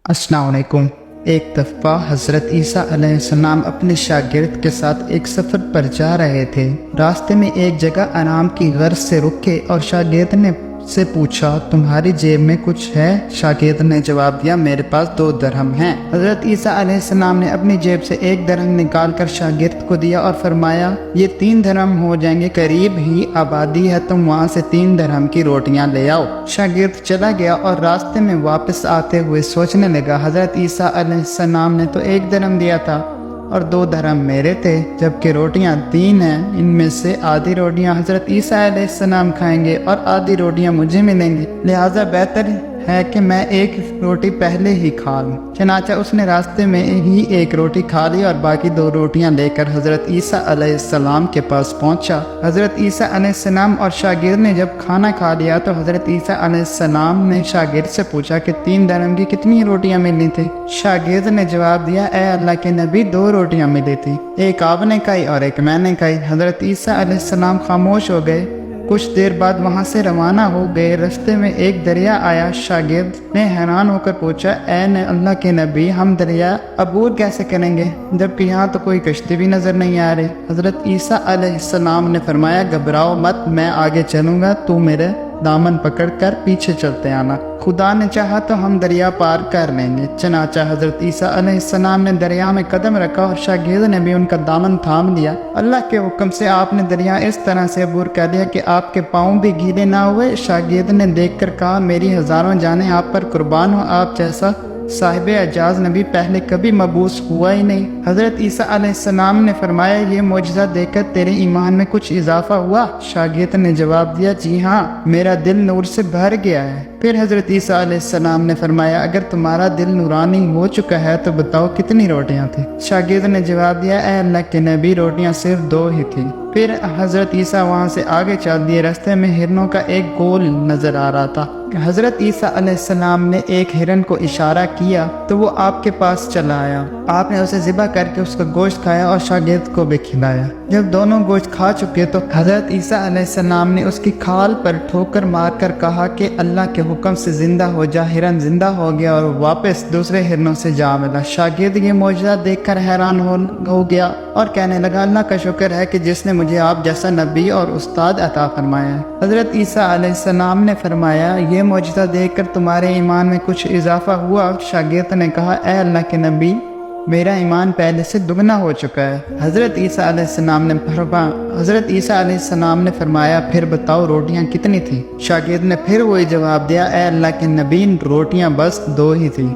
अस्सलाम वालेकुम। एक दफ़ा हज़रत ईसा अलैहिस्सलाम अपने शागिर्द के साथ एक सफ़र पर जा रहे थे। रास्ते में एक जगह आराम की गर्ज से रुके और शागिर्द ने से पूछा, तुम्हारी जेब में कुछ है? शागिर्द ने जवाब दिया, मेरे पास 2 दरहम हैं। हज़रत ईसा अलैहिस्सलाम ने अपनी जेब से 1 दरहम निकाल कर शागिर्द को दिया और फरमाया, ये 3 दरहम हो जाएंगे, करीब ही आबादी है, तुम वहाँ से 3 दरहम की रोटियां ले आओ। शागिर्द चला गया और रास्ते में वापस आते हुए सोचने लगा, हज़रत ईसा अलैहिस्सलाम ने तो 1 दरहम दिया था और 2 दरहम मेरे थे, जबकि रोटियां 3 हैं। इनमें से आधी रोटियां हज़रत ईसा अलैहिस्सलाम खाएंगे और आधी रोटियां मुझे मिलेंगी, लिहाजा बेहतर है कि मैं एक रोटी पहले ही खा लूं। चनाचा उसने रास्ते में ही 1 रोटी खा ली और बाकी 2 रोटियां लेकर हज़रत ईसा अलैहिस्सलाम के पास पहुंचा। हज़रत ईसा अलैहिस्सलाम और शागिर्द ने जब खाना खा लिया तो हज़रत ईसा अलैहिस्सलाम ने शागिर्द से पूछा कि 3 दरहम की कितनी रोटियां मिली थी? शागिर्द ने जवाब दिया, ए अल्लाह के नबी, 2 रोटियां मिली थी, एक आपने खाई और एक मैंने खाई। हज़रत ईसा अलैहिस्सलाम खामोश हो गए। कुछ देर बाद वहाँ से रवाना हो गए। रास्ते में एक दरिया आया। शागिर्द ने हैरान होकर पूछा, ए अल्लाह के नबी, हम दरिया अबूर कैसे करेंगे जबकि यहाँ तो कोई कश्ती भी नजर नहीं आ रही? हज़रत ईसा अलैहिस्सलाम ने फरमाया, घबराओ मत, मैं आगे चलूँगा, तू मेरे दामन पकड़कर पीछे चलते आना, खुदा ने चाहा तो हम दरिया पार कर लेंगे। चनाचा हज़रत ईसा अलैहिस्सलाम ने दरिया में कदम रखा और शागिर्द ने भी उनका दामन थाम लिया। अल्लाह के हुक्म से आपने दरिया इस तरह से अबूर कर लिया कि आपके पाँव भी गीले ना हुए। शागिर्द ने देखकर कहा, मेरी हज़ारों जानें आप पर कुर्बान हो, आप जैसा साहिब एजाज नबी पहले कभी मबूस हुआ ही नहीं। हज़रत ईसा अलैहिस्सलाम ने फरमाया, ये मोजज़ा देखकर तेरे ईमान में कुछ इजाफा हुआ? शागिर्द ने जवाब दिया, जी हाँ, मेरा दिल नूर से भर गया है। फिर हज़रत ईसा अलैहिस्सलाम ने फरमाया, अगर तुम्हारा दिल नूरानी हो चुका है तो बताओ कितनी रोटियां थी? शागिर्द ने जवाब दिया, ए अल्लाह के नबी, रोटियां सिर्फ 2 ही थी। फिर हज़रत ईसा वहाँ से आगे चल दिए। रास्ते में हिरनों का एक गोल नजर आ रहा था। हज़रत ईसा अलैहिस्सलाम ने एक हिरन को इशारा किया तो वो आपके पास चला आया। आपने उसे ज़िबा करके उसका गोश्त खाया और शागिर्द को भी खिलाया। जब दोनों गोश्त खा चुके तो हज़रत ईसा अलैहिस्सलाम ने उसकी खाल पर ठोकर मारकर कहा कि अल्लाह के हुक्म से जिंदा हो जा। हिरन जिंदा हो गया और वापस दूसरे हिरनों से जा मिला। शागिर्द ये मौजज़ा देखकर हैरान हो गया और कहने लगा, अल्लाह का शुक्र है कि जिसने मुझे आप जैसा नबी और उस्ताद अता फरमाया है। हज़रत ईसा अलैहिस्सलाम ने फरमाया, ये मौजज़ा देखकर तुम्हारे ईमान में कुछ इजाफा हुआ? शागिर्द ने कहा, ए अल्लाह के नबी, मेरा ईमान पहले से दुगना हो चुका है। हज़रत ईसा अलैहिस्सलाम ने फरमाया, फिर बताओ रोटियां कितनी थी? शागिर्द ने फिर वही जवाब दिया, ए अल्लाह के नबी, रोटियां बस 2 ही थी।